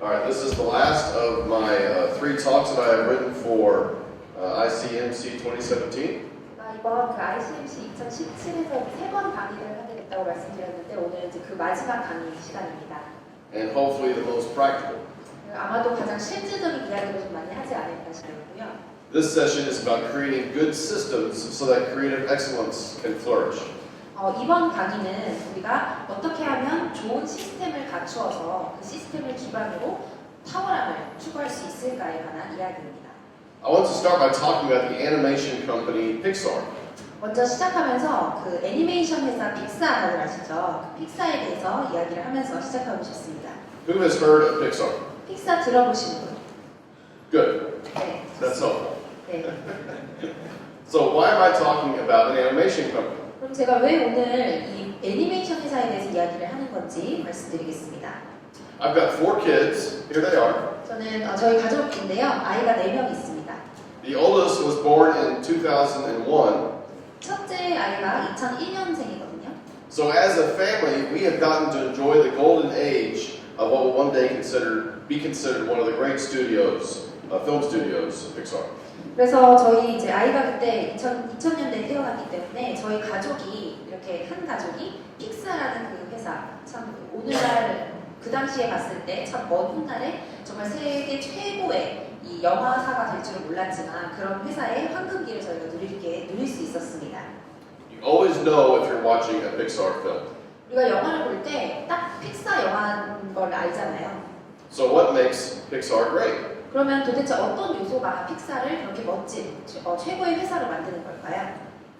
Alright, this is the last of my 3 talks that I have written for ICMC 2017. 이번 그 ICMC 2017에서 3번 강의를 하게 됐다고 말씀드렸는데 오늘 이제 그 마지막 강의 시간입니다. And hopefully the most practical. 아마도 가장 실질적인 이야기를 좀 많이 하지 않을까 싶고요. This session is about creating good systems so that creative excellence can flourish. 이번 강의는 우리가 어떻게 하면 좋은 시스템을 갖추어서 그 시스템을 기반으로 탁월함을 추구할 수 있을까에 관한 이야기입니다. I want to start by talking about the animation company Pixar. 먼저 시작하면서 그 애니메이션 회사 픽사 다들 아시죠? 그 픽사에 대해서 이야기를 하면서 시작하고 싶습니다. Who has heard of Pixar? 픽사 들어보신 분? Good. 네. That's all. 네. So why am I talking about an animation company? 그럼 제가 왜 오늘 이 애니메이션 회사에 대해서 이야기를 하는 건지 말씀드리겠습니다. I've got 4 kids. Here they are. 저는 저희 가족인데요. 아이가 4명 있습니다. The oldest was born in 2001. 첫째 아이가 2001년생이거든요. So as a family, we have gotten to enjoy the golden age of what will one day be considered one of the great studios, film studios of Pixar. 그래서 저희 이제 아이가 그때 2000년대에 태어났기 때문에 저희 가족이 이렇게 한 가족이 픽사라는 그 회사 참 오늘날 그 당시에 봤을 때 참 먼 훗날에 정말 세계 최고의 이 영화사가 될 줄은 몰랐지만 그런 회사의 황금기를 저희가 누릴 수 있었습니다. You always know if you're watching a Pixar film. 우리가 영화를 볼 때 딱 픽사 영화인 걸 알잖아요. So what makes Pixar great? 그러면 도대체 어떤 요소가 픽사를 그렇게 멋진 최고의 회사로 만드는 걸까요?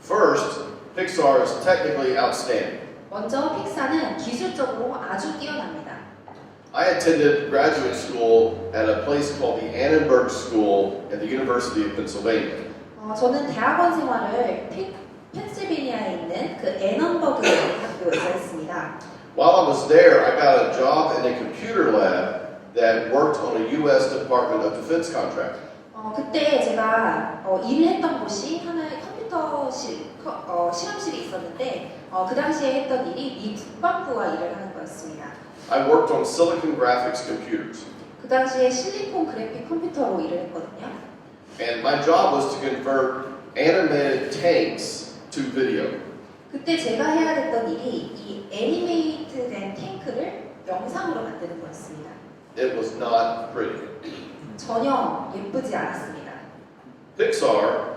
First, Pixar is technically outstanding. 먼저 픽사는 기술적으로 아주 뛰어납니다. I attended graduate school at a place called the Annenberg School at the University of Pennsylvania. 저는 대학원 생활을 펜실베니아에 있는 그 애넌버그 학교에서 했습니다. While I was there, I got a job in a computer lab that worked on a U.S. Department of Defense contract. 그때 제가 일을 했던 곳이 하나의 컴퓨터실, 실험실이 있었는데 그 당시에 했던 일이 미 국방부와 일을 하는 거였습니다. I worked on silicon graphics computers. 그 당시에 실리콘 그래픽 컴퓨터로 일을 했거든요. And my job was to convert animated tanks to video. 그때 제가 해야 됐던 일이 이 애니메이트된 탱크를 영상으로 만드는 거였습니다. It was not pretty. 전혀 예쁘지 않았습니다. Pixar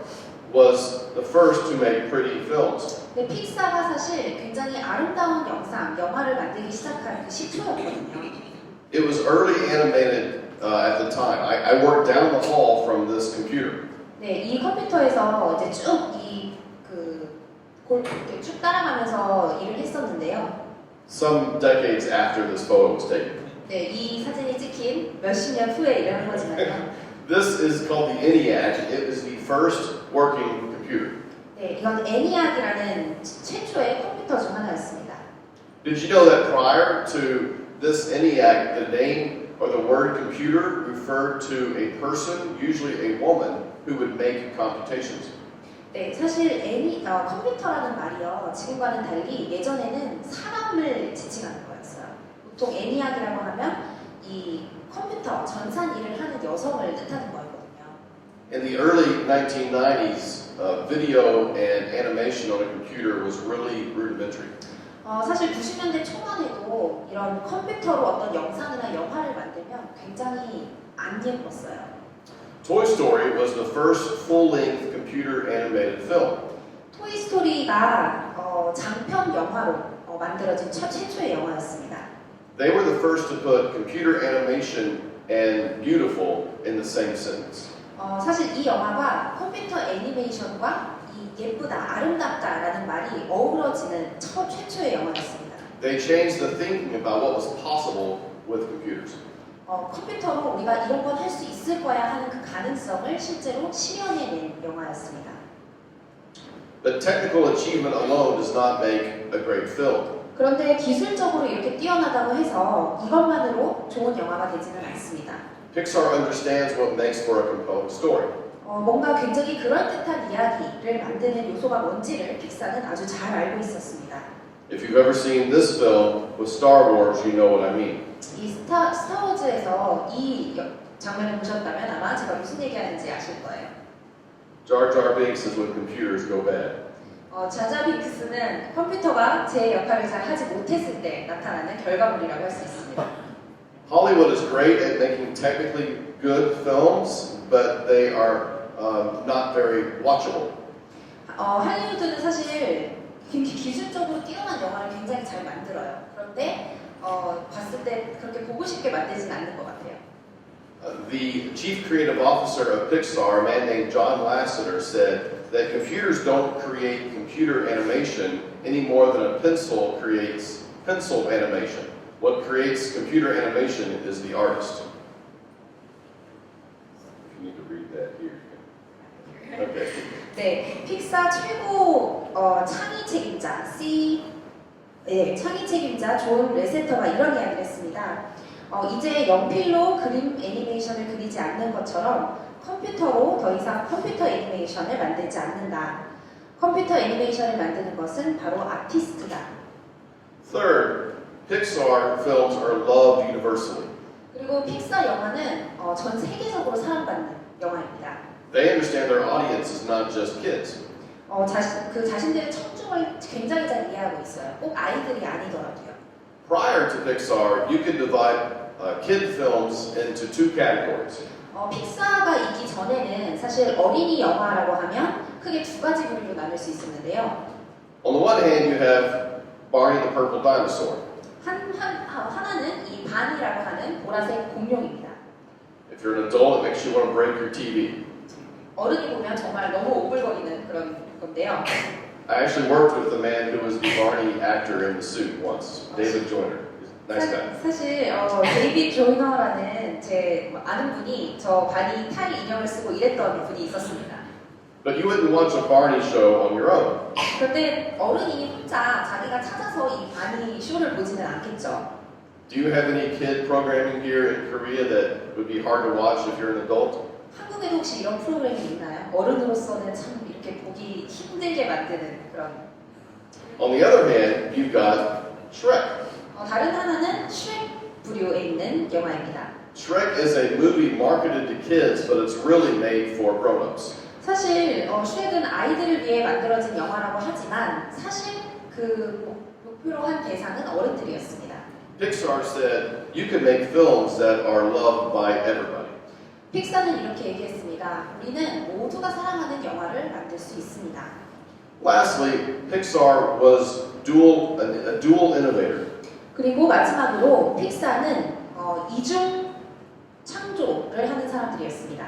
was the first to make pretty films. 근데 픽사가 사실 굉장히 아름다운 영화를 만들기 시작한 그 시초였거든요. It was early animated at the time. I worked down the hall from this computer. 네, 이 컴퓨터에서 이제 쭉 따라가면서 일을 했었는데요. Some decades after this photo was taken. 네, 이 사진이 찍힌 몇십 년 후에 일을 한 거지만요. This is called the ENIAC. It was the first working computer. 네, 이건 애니악이라는 최초의 컴퓨터 중 하나였습니다. Did you know that prior to this ENIAC, the name or the word computer referred to a person, usually a woman, who would make computations? 네, 사실 컴퓨터라는 말이요. 지금과는 달리 예전에는 사람을 지칭하는 거였어요. 보통 애니악이라고 하면 이 컴퓨터, 전산 일을 하는 여성을 뜻하는 거였거든요. In the early 1990s, video and animation on a computer was really rudimentary. 사실 90년대 초반에도 이런 컴퓨터로 어떤 영상이나 영화를 만들면 굉장히 안 예뻤어요. Toy Story was the first full-length computer animated film. 토이 스토리가 장편 영화로 만들어진 최초의 영화였습니다. They were the first to put computer animation and beautiful in the same sentence. 사실 이 영화가 컴퓨터 애니메이션과 이 예쁘다, 아름답다라는 말이 어우러지는 최초의 영화였습니다. They changed the thinking about what was possible with computers. 컴퓨터로 우리가 이런 건 할 수 있을 거야 하는 그 가능성을 실제로 실현해낸 영화였습니다. But technical achievement alone does not make a great film. 그런데 기술적으로 이렇게 뛰어나다고 해서 이것만으로 좋은 영화가 되지는 않습니다. Pixar understands what makes for a compelling story. 뭔가 굉장히 그럴듯한 이야기를 만드는 요소가 뭔지를 픽사는 아주 잘 알고 있었습니다. If you've ever seen this film with Star Wars, you know what I mean. 이 스타워즈에서 이 장면을 보셨다면 아마 제가 무슨 얘기하는지 아실 거예요. Jar Jar Binks is when computers go bad. 자자 빙크스는 컴퓨터가 제 역할을 잘 하지 못했을 때 나타나는 결과물이라고 할 수 있습니다. Hollywood is great at making technically good films, but they are not very watchable. 할리우드는 사실 기술적으로 뛰어난 영화를 굉장히 잘 만들어요. 그런데 봤을 때 그렇게 보고 싶게 만들진 않는 것 같아요. The chief creative officer of Pixar, a man named John Lasseter, said that computers don't create computer animation any more than a pencil creates pencil animation. What creates computer animation is the artist. If you need to read that here. Okay. 네, 픽사 최고 창의 책임자 창의 책임자 존 레세터가 이런 이야기를 했습니다. 이제 연필로 그림 애니메이션을 그리지 않는 것처럼 컴퓨터로 더 이상 컴퓨터 애니메이션을 만들지 않는다. 컴퓨터 애니메이션을 만드는 것은 바로 아티스트다. Third, Pixar films are loved universally. 그리고 픽사 영화는 전 세계적으로 사랑받는 영화입니다. They understand their audience is not just kids. 자신들의 청중을 굉장히 잘 이해하고 있어요. 꼭 아이들이 아니더라도요. Prior to Pixar, you could divide kid films into two categories. 픽사가 있기 전에는 사실 어린이 영화라고 하면 크게 두 가지 부류로 나눌 수 있었는데요. On the one hand, you have Barney the Purple Dinosaur. 하나는 이 반이라고 하는 보라색 공룡입니다. If you're an adult, it makes you want to break your TV. 어른이 보면 정말 너무 오글거리는 그런 건데요. I actually worked with the man who was the Barney actor in the suit once, David Joyner. Nice guy. 사실 데이빗 조이너라는 제 아는 분이 저 바니 탈 인형을 쓰고 일했던 분이 있었습니다. But you wouldn't watch a Barney show on your own. 그런데 어른이 혼자 자기가 찾아서 이 바니 쇼를 보지는 않겠죠. Do you have any kid programming here in Korea that would be hard to watch if you're an adult? 한국에도 혹시 이런 프로그램이 있나요? 어른으로서는 참 이렇게 보기 힘들게 만드는 그런. On the other hand, you've got Shrek. 다른 하나는 슈렉 부류에 있는 영화입니다. Shrek is a movie marketed to kids, but it's really made for grown-ups. 사실 슈렉은 아이들을 위해 만들어진 영화라고 하지만 사실 그 목표로 한 대상은 어른들이었습니다. Pixar said you can make films that are loved by everybody. 픽사는 이렇게 얘기했습니다. 우리는 모두가 사랑하는 영화를 만들 수 있습니다. Lastly, Pixar was a dual innovator. 그리고 마지막으로 픽사는 이중 창조를 하는 사람들이었습니다.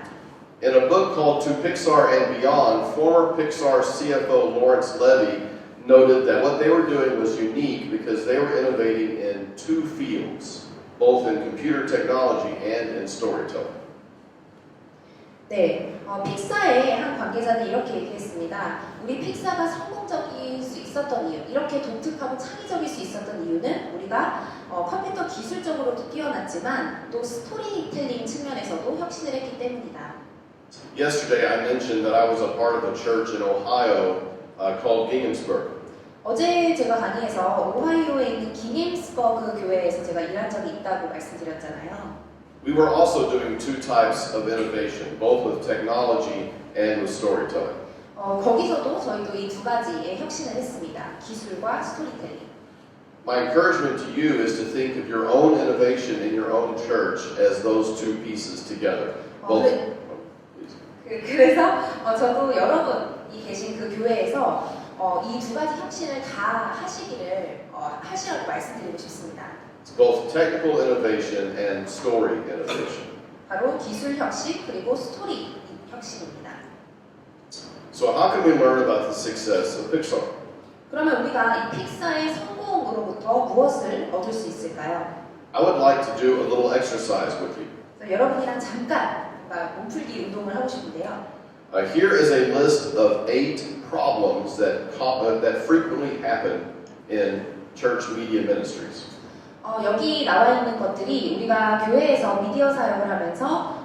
In a book called To Pixar and Beyond, former Pixar CFO Lawrence Levy noted that what they were doing was unique because they were innovating in two fields, both in computer technology and in storytelling. 네, 픽사의 한 관계자는 이렇게 얘기했습니다. 우리 픽사가 성공적일 수 있었던 이유, 이렇게 독특하고 창의적일 수 있었던 이유는 우리가 컴퓨터 기술적으로도 뛰어났지만 또 스토리텔링 측면에서도 혁신을 했기 때문이다. Yesterday I mentioned that I was a part of a church in Ohio called Ginghamsburg. 어제 제가 강의에서 오하이오에 있는 기님스버그 교회에서 제가 일한 적이 있다고 말씀드렸잖아요. We were also doing two types of innovation, both with technology and with storytelling. 거기서도 저희도 이 두 가지의 혁신을 했습니다. 기술과 스토리텔링. My encouragement to you is to think of your own innovation in your own church as those two pieces together. 그래서 저도 여러분이 계신 그 교회에서 이 두 가지 혁신을 다 하시라고 말씀드리고 싶습니다. It's both technical innovation and story innovation. 바로 기술 혁신 그리고 스토리 혁신입니다. So how can we learn about the success of Pixar? 그러면 우리가 이 픽사의 성공으로부터 무엇을 얻을 수 있을까요? I would like to do a little exercise with you. 여러분이랑 잠깐 몸풀기 운동을 하고 싶은데요. Here is a list of 8 problems that frequently happen in church media ministries. 여기 나와 있는 것들이 우리가 교회에서 미디어 사역을 하면서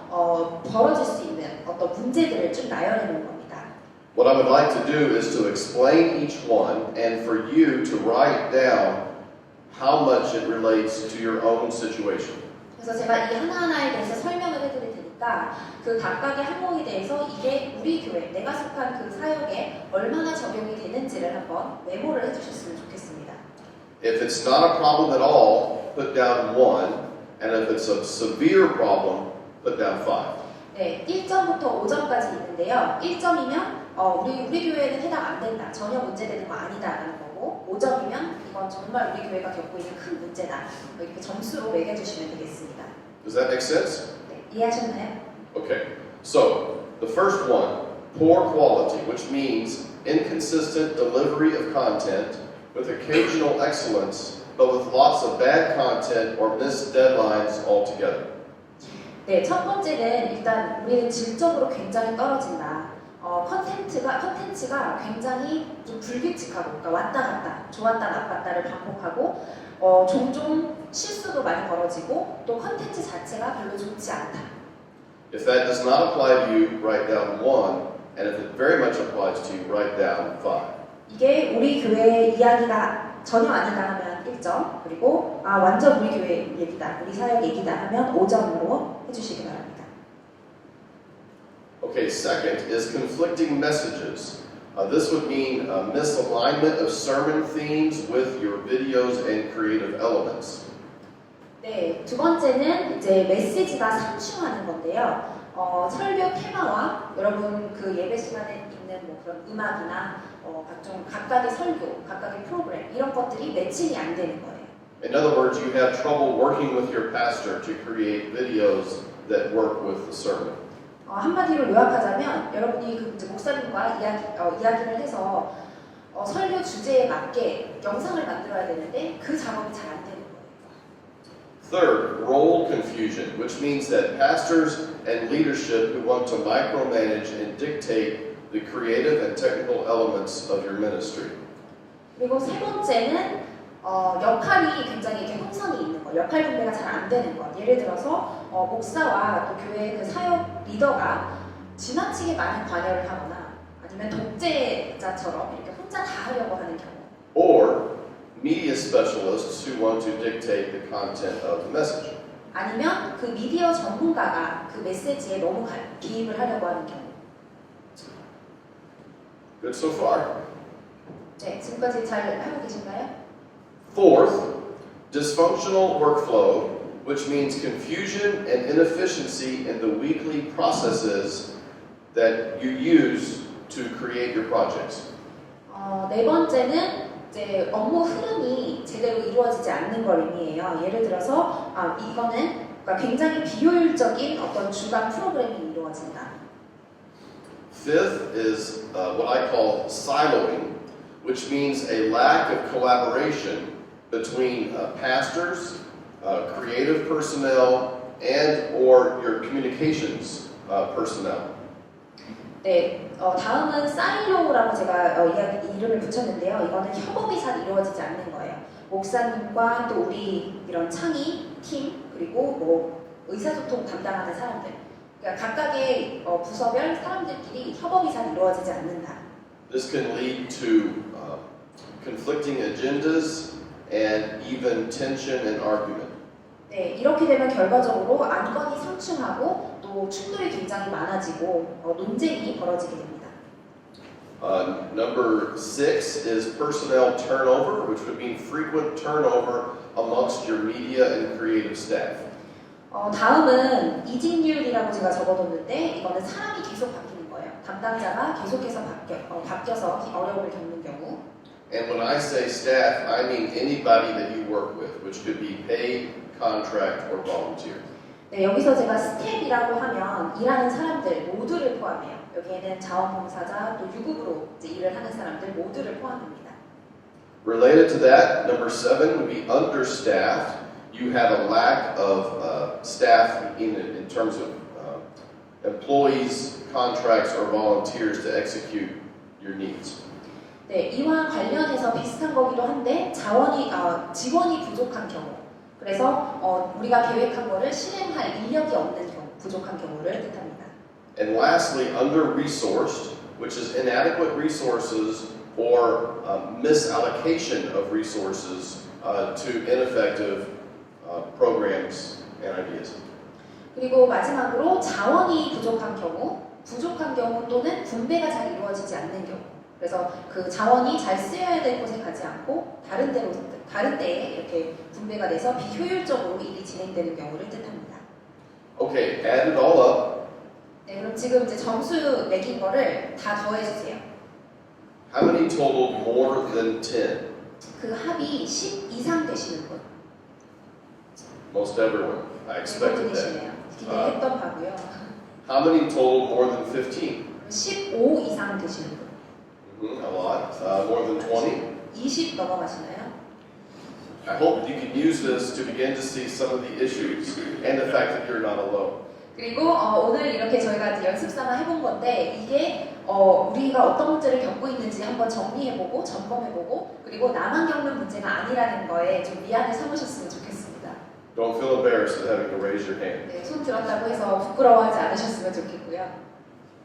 벌어질 수 있는 어떤 문제들을 좀 나열해 놓은 겁니다. What I would like to do is to explain each one and for you to write down how much it relates to your own situation. 그래서 제가 이 하나하나에 대해서 설명을 해드릴 테니까 그 각각의 항목에 대해서 이게 우리 교회, 내가 속한 그 사역에 얼마나 적용이 되는지를 한번 메모를 해주셨으면 좋겠습니다. If it's not a problem at all, put down 1, and if it's a severe problem, put down 5. 네, 1점부터 5점까지 있는데요. 1점이면 우리 교회는 해당 안 된다, 전혀 문제되는 거 아니다라는 거고, 5점이면 이건 정말 우리 교회가 겪고 있는 큰 문제다. 이렇게 점수로 매겨주시면 되겠습니다. Does that make sense? 네, 이해하셨나요? Okay, so the first one, poor quality, which means inconsistent delivery of content with occasional excellence, but with lots of bad content or missed deadlines altogether. 네, 첫 번째는 일단 우리는 질적으로 굉장히 떨어진다. 컨텐츠가 굉장히 좀 불규칙하고, 그러니까 왔다 갔다, 좋았다 나빴다를 반복하고, 종종 실수도 많이 벌어지고, 또 컨텐츠 자체가 별로 좋지 않다. If that does not apply to you, write down 1, and if it very much applies to you, write down 5. 이게 우리 교회의 이야기가 전혀 아니다 하면 1점, 그리고 완전 우리 교회 얘기다, 우리 사역 얘기다 하면 5점으로 해주시기 바랍니다. Okay, second is conflicting messages. This would mean misalignment of sermon themes with your videos and creative elements. 네, 두 번째는 이제 메시지가 상충하는 건데요. 설교 테마와 여러분 그 예배 시간에 있는 뭐 그런 음악이나 각각의 설교, 각각의 프로그램 이런 것들이 매칭이 안 되는 거예요. In other words, you have trouble working with your pastor to create videos that work with the sermon. 한마디로 요약하자면 여러분이 그 이제 목사님과 이야기를 해서 설교 주제에 맞게 영상을 만들어야 되는데 그 작업이 잘 안 되는 거예요. Third, role confusion, which means that pastors and leadership who want to micromanage and dictate the creative and technical elements of your ministry. 그리고 세 번째는 역할이 굉장히 이렇게 혼선이 있는 거, 역할 분배가 잘 안 되는 것. 예를 들어서 목사와 또 교회 그 사역 리더가 지나치게 많은 관여를 하거나 아니면 독재자처럼 이렇게 혼자 다 하려고 하는 경우. Or media specialists who want to dictate the content of the message. 아니면 그 미디어 전문가가 그 메시지에 너무 기입을 하려고 하는 경우. Good so far. 네, 지금까지 잘 하고 계신가요? Fourth, dysfunctional workflow, which means confusion and inefficiency in the weekly processes that you use to create your projects. 네 번째는 이제 업무 흐름이 제대로 이루어지지 않는 걸 의미해요. 예를 들어서 이거는 그러니까 굉장히 비효율적인 어떤 주간 프로그램이 이루어진다. Fifth is what I call siloing, which means a lack of collaboration between pastors, creative personnel, and or your communications personnel. 네, 다음은 사일로라고 제가 이름을 붙였는데요. 이거는 협업이 잘 이루어지지 않는 거예요. 목사님과 또 우리 이런 창의 팀 그리고 뭐 의사소통 담당하는 사람들, 그러니까 각각의 부서별 사람들끼리 협업이 잘 이루어지지 않는다. This can lead to conflicting agendas and even tension and argument. 네, 이렇게 되면 결과적으로 안건이 상충하고 또 충돌이 굉장히 많아지고 논쟁이 벌어지게 됩니다. Number 6 is personnel turnover, which would mean frequent turnover amongst your media and creative staff. 다음은 이직률이라고 제가 적어뒀는데 이거는 사람이 계속 바뀌는 거예요. 담당자가 계속해서 바뀌어서 어려움을 겪는 경우. And when I say staff, I mean anybody that you work with, which could be paid, contract, or volunteer. 네, 여기서 제가 스텝이라고 하면 일하는 사람들 모두를 포함해요. 여기에는 자원봉사자 또 유급으로 이제 일을 하는 사람들 모두를 포함합니다. Related to that, number 7 would be understaffed. You have a lack of staff in terms of employees, contracts, or volunteers to execute your needs. 네, 이와 관련해서 비슷한 거기도 한데 직원이 부족한 경우, 그래서 우리가 계획한 거를 실행할 인력이 없는 경우, 부족한 경우를 뜻합니다. And lastly, UnderResourced, which is inadequate resources or misallocation of resources to ineffective programs and ideas. 그리고 마지막으로 자원이 부족한 경우 또는 분배가 잘 이루어지지 않는 경우. 그래서 그 자원이 잘 쓰여야 될 곳에 가지 않고 다른 데에 이렇게 분배가 돼서 비효율적으로 일이 진행되는 경우를 뜻합니다. Okay, add it all up. 네, 그럼 지금 이제 점수 매긴 거를 다 더해주세요. How many totaled more than 10? 그 합이 10 이상 되시는 분. Most everyone. I expected that. 대부분이시네요. 기대했던 바고요. How many totaled more than 15? 15 이상 되시는 분. A lot. More than 20? 20 넘어가시나요? I hope you can use this to begin to see some of the issues and the fact that you're not alone. 그리고 오늘 이렇게 저희가 이제 연습 삼아 해본 건데 이게 우리가 어떤 문제를 겪고 있는지 한번 정리해보고 점검해보고 그리고 나만 겪는 문제가 아니라는 거에 좀 미안을 삼으셨으면 좋겠습니다. Don't feel embarrassed at having to raise your hand. 네, 손 들었다고 해서 부끄러워하지 않으셨으면 좋겠고요.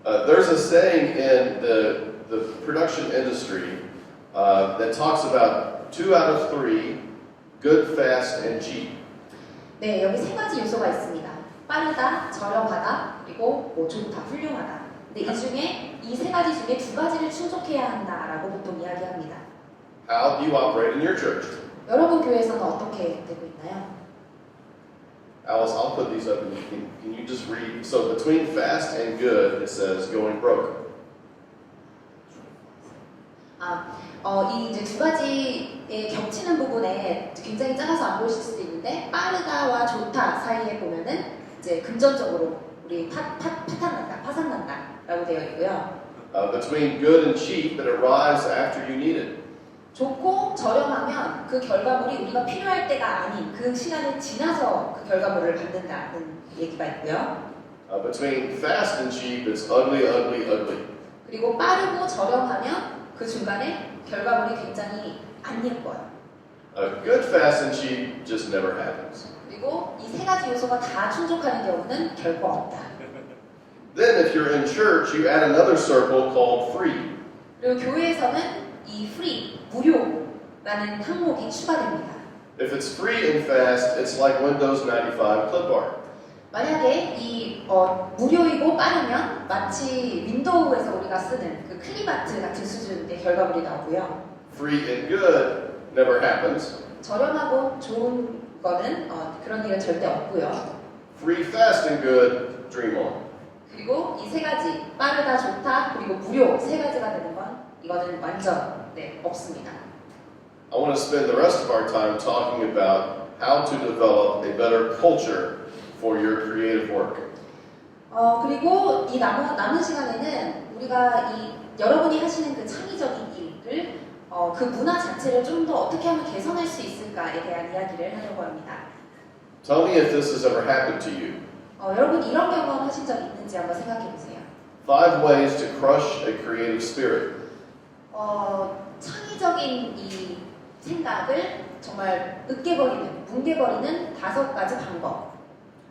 There's a saying in the production industry that talks about 2 out of 3, good, fast, and cheap. 네, 여기 세 가지 요소가 있습니다. 빠르다, 저렴하다, 그리고 좋다, 훌륭하다. 근데 이 세 가지 중에 2가지를 충족해야 한다라고 보통 이야기합니다. How do you operate in your church? 여러분 교회에서는 어떻게 되고 있나요? Alice, I'll put these up and can you just read? So between fast and good, it says going broke. 이 이제 2가지에 겹치는 부분에 굉장히 작아서 안 보이실 수도 있는데 빠르다와 좋다 사이에 보면은 이제 금전적으로 우리 파산난다라고 되어 있고요. Between good and cheap, it arrives after you need it. 좋고 저렴하면 그 결과물이 우리가 필요할 때가 아닌 그 시간을 지나서 그 결과물을 받는다는 얘기가 있고요. Between fast and cheap, it's ugly, ugly, ugly. 그리고 빠르고 저렴하면 그 중간에 결과물이 굉장히 안 예뻐요. Good, fast, and cheap just never happens. 그리고 이 세 가지 요소가 다 충족하는 경우는 결코 없다. Then if you're in church, you add another circle called free. 그리고 교회에서는 이 free, 무료라는 항목이 추가됩니다. If it's free and fast, it's like Windows 95 clip art. 만약에 이 무료이고 빠르면 마치 윈도우에서 우리가 쓰는 그 클립아트 같은 수준의 결과물이 나오고요. Free and good never happens. 저렴하고 좋은 거는 그런 일은 절대 없고요. Free, fast, and good, dream on. 그리고 이 세 가지 빠르다, 좋다, 그리고 무료 세 가지가 되는 건 이거는 완전 없습니다. I want to spend the rest of our time talking about how to develop a better culture for your creative work. 그리고 이 남은 시간에는 우리가 여러분이 하시는 그 창의적인 일을 그 문화 자체를 좀 더 어떻게 하면 개선할 수 있을까에 대한 이야기를 하려고 합니다. Tell me if this has ever happened to you. 여러분 이런 경험 하신 적 있는지 한번 생각해 보세요. 5 ways to crush a creative spirit. 창의적인 이 생각을 정말 뭉개버리는 5가지 방법.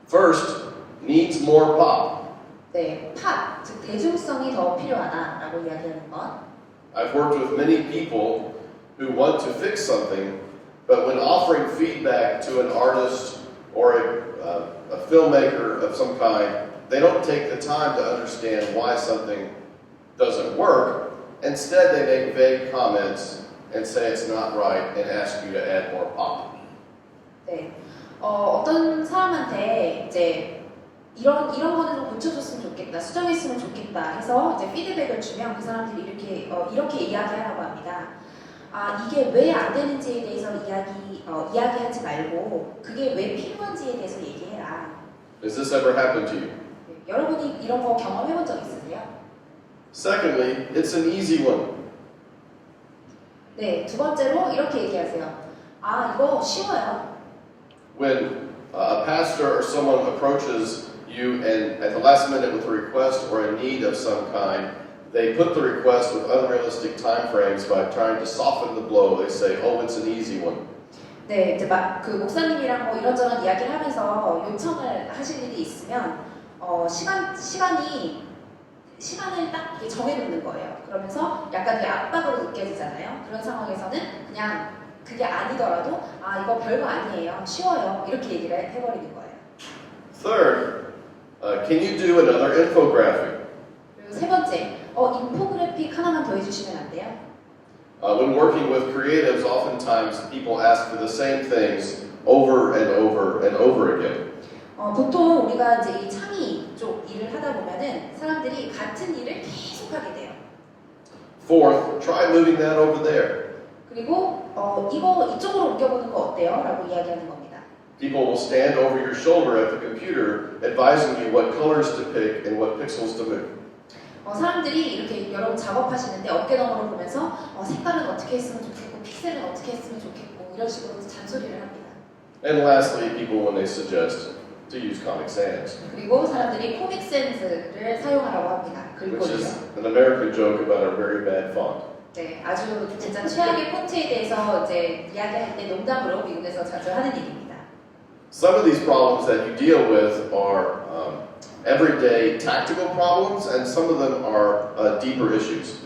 First, needs more pop. 네, 팝, 즉 대중성이 더 필요하다라고 이야기하는 것. I've worked with many people who want to fix something, but when offering feedback to an artist or a filmmaker of some kind, they don't take the time to understand why something doesn't work. Instead, they make vague comments and say it's not right and ask you to add more pop. 네, 어떤 사람한테 이제 이런 거는 좀 고쳐줬으면 좋겠다, 수정했으면 좋겠다 해서 이제 피드백을 주면 그 사람들이 이렇게 이야기하라고 합니다. 이게 왜 안 되는지에 대해서 이야기하지 말고 그게 왜 필요한지에 대해서 얘기해라. Has this ever happened to you? 네, 여러분이 이런 거 경험해본 적 있으세요? Secondly, it's an easy one. 네, 2번째로 이렇게 얘기하세요. 이거 쉬워요. When a pastor or someone approaches you and at the last minute with a request or a need of some kind, they put the request with unrealistic time frames by trying to soften the blow. They say, oh, it's an easy one. 네, 이제 그 목사님이랑 뭐 이런저런 이야기를 하면서 요청을 하실 일이 있으면 시간을 딱 이렇게 정해놓는 거예요. 그러면서 약간 그 압박으로 느껴지잖아요. 그런 상황에서는 그냥 그게 아니더라도 아 이거 별거 아니에요, 쉬워요 이렇게 얘기를 해버리는 거예요. Third, can you do another infographic? 그리고 세 번째, 인포그래픽 하나만 더 해주시면 안 돼요? When working with creatives, oftentimes people ask for the same things over and over and over again. 보통 우리가 이제 이 창의 쪽 일을 하다 보면은 사람들이 같은 일을 계속 하게 돼요. Fourth, try moving that over there. 그리고 이거 이쪽으로 옮겨보는 거 어때요? 라고 이야기하는 겁니다. People will stand over your shoulder at the computer advising you what colors to pick and what pixels to move. 사람들이 이렇게 여러분 작업하시는데 어깨너머로 보면서 색깔은 어떻게 했으면 좋겠고 픽셀은 어떻게 했으면 좋겠고 이런 식으로 잔소리를 합니다. And lastly, people when they suggest to use Comic Sans, 그리고 사람들이 코믹 센스를 사용하라고 합니다. which 글꼴이요. is an American joke about a very bad font. 네, 아주 진짜 최악의 폰트에 대해서 이제 이야기할 때 농담으로 미국에서 자주 하는 일입니다. Some of these problems that you deal with are everyday tactical problems, and some of them are deeper issues.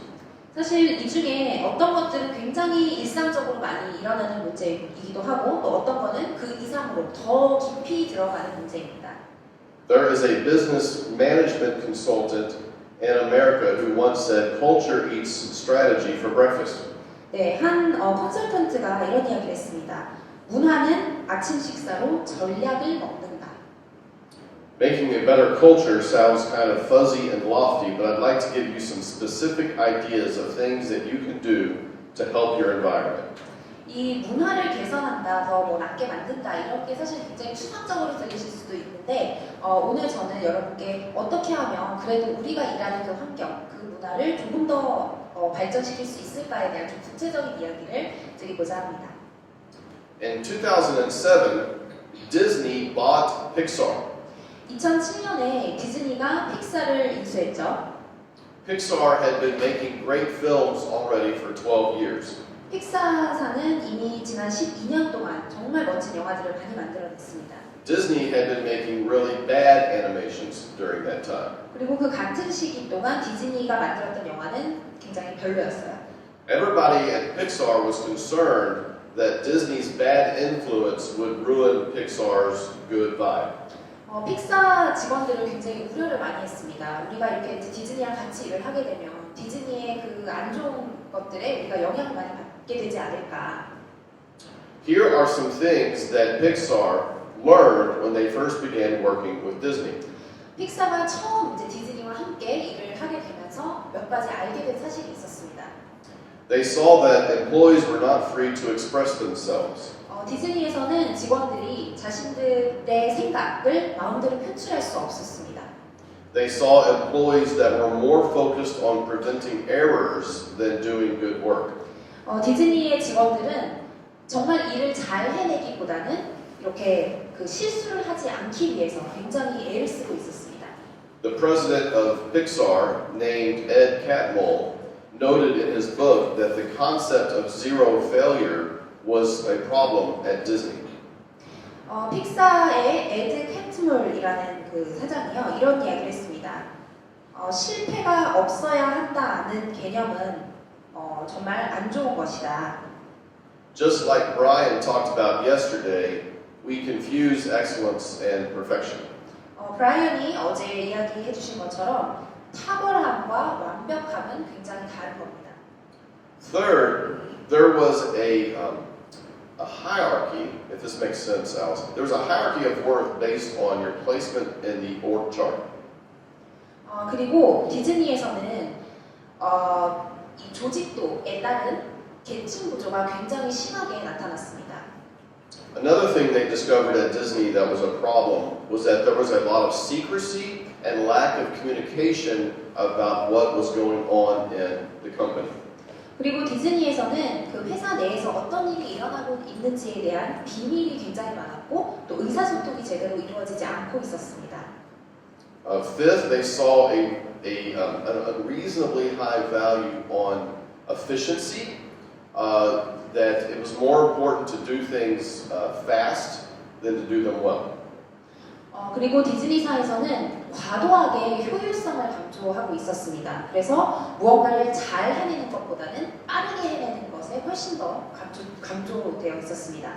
사실 이 중에 어떤 것들은 굉장히 일상적으로 많이 일어나는 문제이기도 하고 또 어떤 거는 그 이상으로 더 깊이 들어가는 문제입니다. There is a business management consultant in America who once said, "Culture eats strategy for breakfast." 네, 한 컨설턴트가 이런 이야기를 했습니다. 문화는 아침 식사로 전략을 먹는다. Making a better culture sounds kind of fuzzy and lofty, but I'd like to give you some specific ideas of things that you can do to help your environment. 이 문화를 개선한다, 더 뭐 낫게 만든다 이런 게 사실 굉장히 추상적으로 들리실 수도 있는데 오늘 저는 여러분께 어떻게 하면 그래도 우리가 일하는 그 환경, 그 문화를 조금 더 발전시킬 수 있을까에 대한 좀 구체적인 이야기를 드리고자 합니다. In 2007, Disney bought Pixar. 2007년에 디즈니가 픽사를 인수했죠. Pixar had been making great films already for 12 years. 픽사사는 이미 지난 12년 동안 정말 멋진 영화들을 많이 만들어냈습니다. Disney had been making really bad animations during that time. 그리고 그 같은 시기 동안 디즈니가 만들었던 영화는 굉장히 별로였어요. Everybody at Pixar was concerned that Disney's bad influence would ruin Pixar's good vibe. 픽사 직원들을 굉장히 우려를 많이 했습니다. 우리가 이렇게 디즈니랑 같이 일을 하게 되면 디즈니의 그 안 좋은 것들에 우리가 영향을 많이 받게 되지 않을까. Here are some things that Pixar learned when they first began working with Disney. 픽사가 처음 이제 디즈니와 함께 일을 하게 되면서 몇 가지 알게 된 사실이 있었습니다. They saw that employees were not free to express themselves. 디즈니에서는 직원들이 자신들의 생각을 마음대로 표출할 수 없었습니다. They saw employees that were more focused on preventing errors than doing good work. 디즈니의 직원들은 정말 일을 잘 해내기보다는 이렇게 그 실수를 하지 않기 위해서 굉장히 애를 쓰고 있었습니다. The president of Pixar, named Ed Catmull, noted in his book that the concept of zero failure was a problem at Disney. 픽사의 에드 캐트몰이라는 그 사장이요 이런 이야기를 했습니다. 실패가 없어야 한다는 개념은 정말 안 좋은 것이다. Just like Brian talked about yesterday, we confuse excellence and perfection. 브라이언이 어제 이야기해 주신 것처럼 탁월함과 완벽함은 굉장히 다른 겁니다. Third, there was a hierarchy, if this makes sense, Alice. There was a hierarchy of worth based on your placement in the org chart. 그리고 디즈니에서는 이 조직도에 따른 계층 구조가 굉장히 심하게 나타났습니다. Another thing they discovered at Disney that was a problem was that there was a lot of secrecy and lack of communication about what was going on in the company. 그리고 디즈니에서는 그 회사 내에서 어떤 일이 일어나고 있는지에 대한 비밀이 굉장히 많았고 또 의사소통이 제대로 이루어지지 않고 있었습니다. Fifth, they saw an unreasonably high value on efficiency, that it was more important to do things fast than to do them well. 그리고 디즈니사에서는 과도하게 효율성을 강조하고 있었습니다. 그래서 무언가를 잘 해내는 것보다는 빠르게 해내는 것에 것에 훨씬 더 강조되어 있었습니다.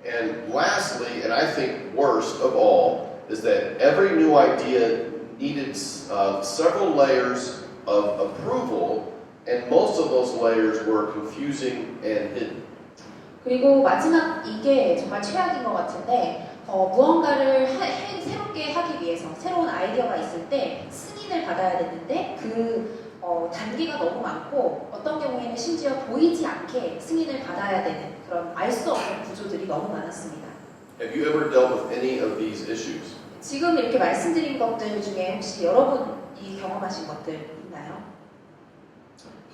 And lastly, and I think worst of all, is that every new idea needed several layers of approval, and most of those layers were confusing and hidden. 그리고 마지막 이게 정말 최악인 것 같은데 무언가를 새롭게 하기 위해서 새로운 아이디어가 있을 때 승인을 받아야 되는데 그 단계가 너무 많고 어떤 경우에는 심지어 보이지 않게 승인을 받아야 되는 그런 알 수 없는 구조들이 너무 많았습니다. Have you ever dealt with any of these issues? 지금 이렇게 말씀드린 것들 중에 혹시 여러분이 경험하신 것들 있나요?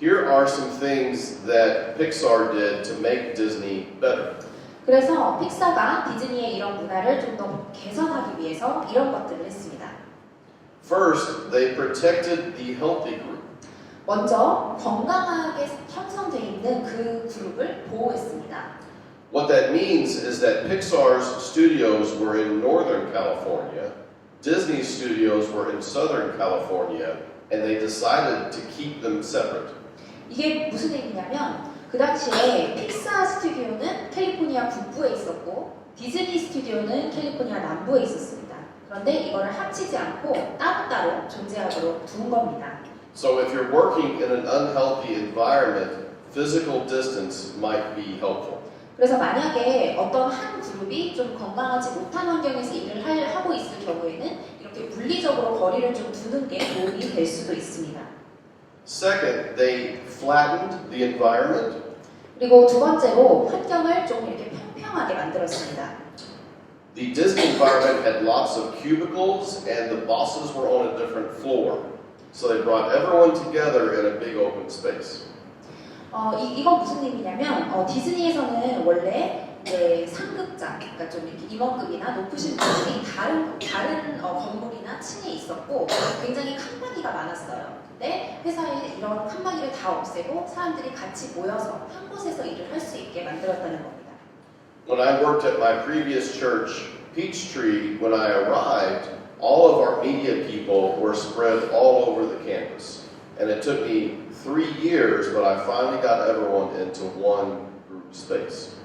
Here are some things that Pixar did to make Disney better. 그래서 픽사가 디즈니의 이런 문화를 좀 더 개선하기 위해서 이런 것들을 했습니다. First, they protected the healthy group. 먼저 건강하게 형성되어 있는 그 그룹을 보호했습니다. What that means is that Pixar's studios were in Northern California, Disney's studios were in Southern California, and they decided to keep them separate. 이게 무슨 얘기냐면 그 당시에 픽사 스튜디오는 캘리포니아 북부에 있었고 디즈니 스튜디오는 캘리포니아 남부에 있었습니다. 그런데 이거를 합치지 않고 따로따로 존재하도록 둔 겁니다. So if you're working in an unhealthy environment, physical distance might be helpful. 그래서 만약에 어떤 한 그룹이 좀 건강하지 못한 환경에서 일을 하고 있을 경우에는 이렇게 물리적으로 거리를 좀 두는 게 도움이 될 수도 있습니다. Second, they flattened the environment. 그리고 두 번째로 환경을 좀 이렇게 평평하게 만들었습니다. The Disney environment had lots of cubicles and the bosses were on a different floor. So they brought everyone together in a big open space. 이건 무슨 의미냐면 디즈니에서는 원래 상급자, 그러니까 좀 이렇게 임원급이나 높으신 분들이 다른 건물이나 층에 있었고 굉장히 칸막이가 많았어요. 근데 회사에 이런 칸막이를 다 없애고 사람들이 같이 모여서 한 곳에서 일을 할 수 있게 만들었다는 겁니다. When I worked at my previous church, Peachtree, when I arrived, all of our media people were spread all over the campus. And it took me 3 years, but I finally got everyone into one group space.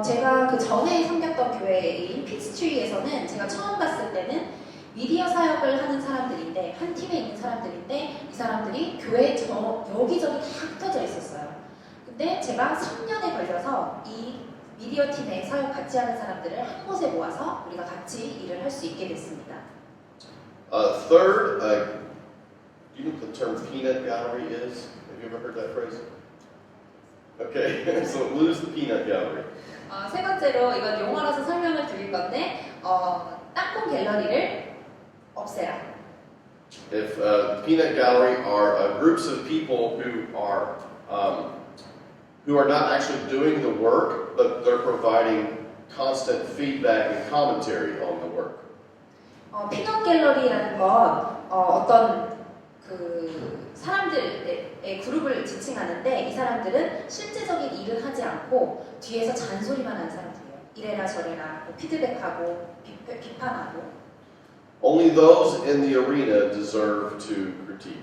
제가 그 전에 섬겼던 교회인 픽스트리에서는 제가 처음 갔을 때는 미디어 사역을 하는 사람들인데 한 팀에 있는 사람들인데 이 사람들이 교회 여기저기 다 흩어져 있었어요. 근데 제가 3년에 걸려서 이 미디어 팀에 사역 같이 하는 사람들을 한 곳에 모아서 우리가 같이 일을 할 수 있게 됐습니다. Third, do you know what the term peanut gallery is? Have you ever heard that phrase? Okay, so lose the peanut gallery. 세 번째로 이건 용어라서 설명을 드릴 건데 땅콩 갤러리를 없애라. If the peanut gallery are groups of people who are not actually doing the work, but they're providing constant feedback and commentary on the work. 피넛 갤러리라는 건 어떤 그 사람들의 그룹을 지칭하는데 이 사람들은 실제적인 일을 하지 않고 뒤에서 잔소리만 하는 사람들이에요. 이래라 저래라 피드백하고 비판하고. Only those in the arena deserve to critique.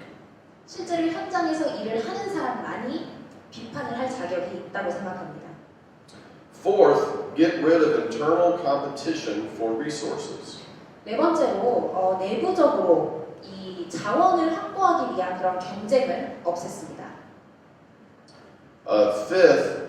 실제로 현장에서 일을 하는 사람만이 비판을 할 자격이 있다고 생각합니다. Fourth, get rid of internal competition for resources. 네 번째로 내부적으로 이 자원을 확보하기 위한 그런 경쟁을 없앴습니다. Fifth,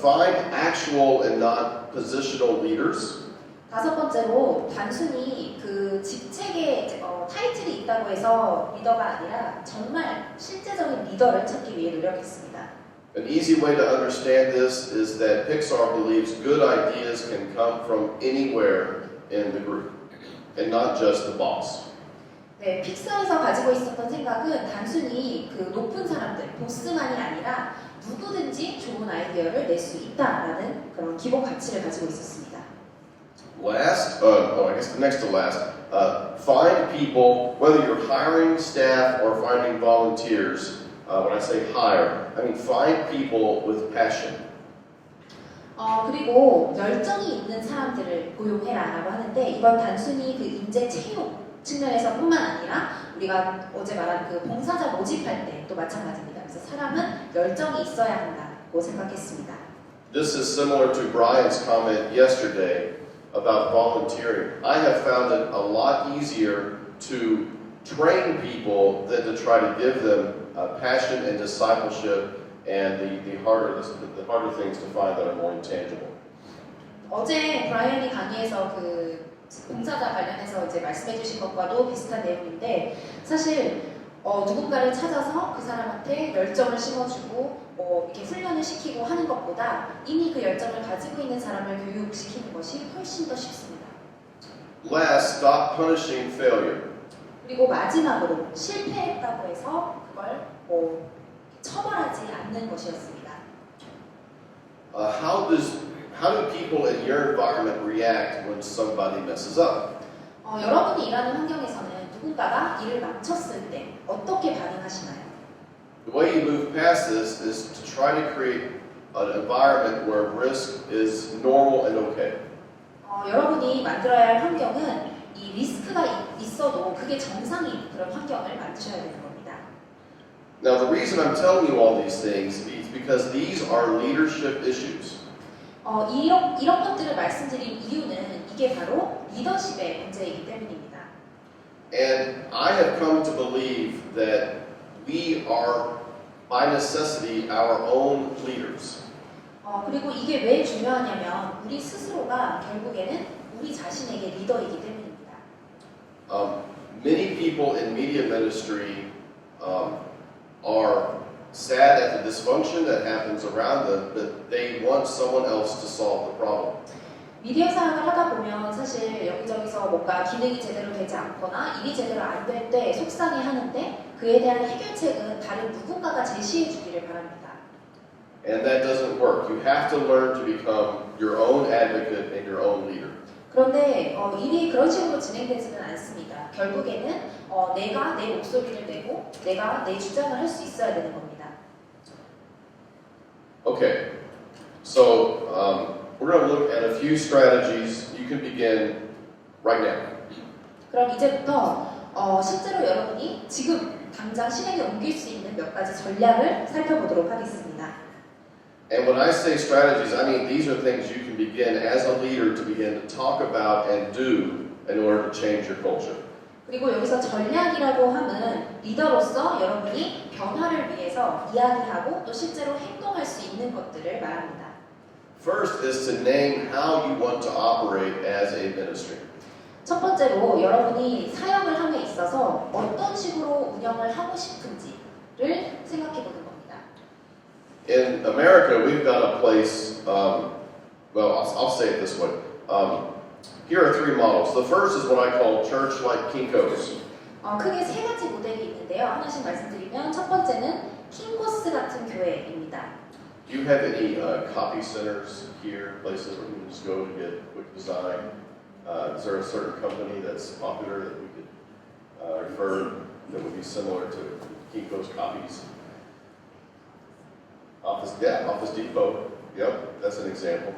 find actual and not positional leaders. 다섯 번째로 단순히 그 직책에 타이틀이 있다고 해서 리더가 아니라 정말 실제적인 리더를 찾기 위해 노력했습니다. An easy way to understand this is that Pixar believes good ideas can come from anywhere in the group, and not just the boss. 네, 픽사에서 가지고 있었던 생각은 단순히 그 높은 사람들, 보스만이 아니라 누구든지 좋은 아이디어를 낼 수 있다라는 그런 기본 가치를 가지고 있었습니다. Last, I guess next to last, find people, whether you're hiring staff or finding volunteers. When I say hire, I mean find people with passion. 그리고 열정이 있는 사람들을 고용해라라고 하는데 이건 단순히 그 인재 채용 측면에서뿐만 아니라 우리가 어제 말한 그 봉사자 모집할 때도 마찬가지입니다. 그래서 사람은 열정이 있어야 한다고 있다고 생각했습니다. This is similar to Brian's comment yesterday about volunteering. I have found it a lot easier to train people than to try to give them passion and discipleship and the harder things to find that are more intangible. 어제 브라이언이 강의에서 그 봉사자 관련해서 이제 말씀해주신 것과도 비슷한 내용인데 사실 누군가를 찾아서 그 사람한테 열정을 심어주고 이렇게 훈련을 시키고 하는 것보다 이미 그 열정을 가지고 있는 사람을 교육시키는 것이 훨씬 더 쉽습니다. Last, stop punishing failure. 그리고 마지막으로 실패했다고 해서 그걸 처벌하지 않는 것이었습니다. How do people in your environment react when somebody messes up? 여러분이 일하는 환경에서는 누군가가 일을 망쳤을 때 어떻게 반응하시나요? The way you move past this is to try to create an environment where risk is normal and okay. 여러분이 만들어야 할 환경은 이 리스크가 있어도 그게 정상인 그런 환경을 만드셔야 되는 겁니다. Now the reason I'm telling you all these things is because these are leadership issues. 이런 것들을 말씀드린 이유는 이게 바로 리더십의 문제이기 때문입니다. And I have come to believe that we are, by necessity, our own leaders. 그리고 이게 왜 중요하냐면 우리 스스로가 결국에는 우리 자신에게 리더이기 때문입니다. Many people in media ministry are sad at the dysfunction that happens around them, but they want someone else to solve the problem. 미디어 사역을 하다 보면 사실 여기저기서 뭔가 기능이 제대로 되지 않거나 일이 제대로 안 될 때 속상해하는데 그에 대한 해결책은 다른 누군가가 제시해 주기를 바랍니다. And that doesn't work. You have to learn to become your own advocate and your own leader. 그런데 일이 그런 식으로 진행되지는 않습니다. 결국에는 내가 내 목소리를 내고 내가 내 주장을 할 수 있어야 되는 겁니다. Okay, so we're going to look at a few strategies. You can begin right now. 그럼 이제부터 실제로 여러분이 지금 당장 실행에 옮길 수 있는 몇 가지 전략을 살펴보도록 하겠습니다. And when I say strategies, I mean these are things you can begin as a leader to begin to talk about and do in order to change your culture. 그리고 여기서 전략이라고 함은 리더로서 여러분이 변화를 위해서 이야기하고 또 실제로 행동할 수 있는 것들을 말합니다. First is to name how you want to operate as a ministry. 첫 번째로 여러분이 사역을 함에 있어서 어떤 식으로 운영을 하고 싶은지를 생각해 보는 겁니다. In America, we've got a place, I'll say it this way. Here are three models. The first is what I call church-like Kinko's. 크게 세 가지 모델이 있는데요. 하나씩 말씀드리면 첫 번째는 킹코스 같은 교회입니다. Do you have any copy centers here, places where you can just go to get quick design? Is there a certain company that's popular that we could refer that would be similar to Kinko's copies? Office Depot. Yep, that's an example.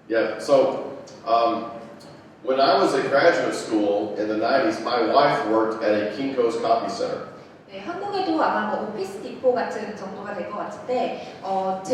Yeah, so when I was at graduate school in the 90s, my wife worked at a Kinko's copy center. 네, 한국에도 아마 오피스 디포 같은 정도가 될 것 같은데 제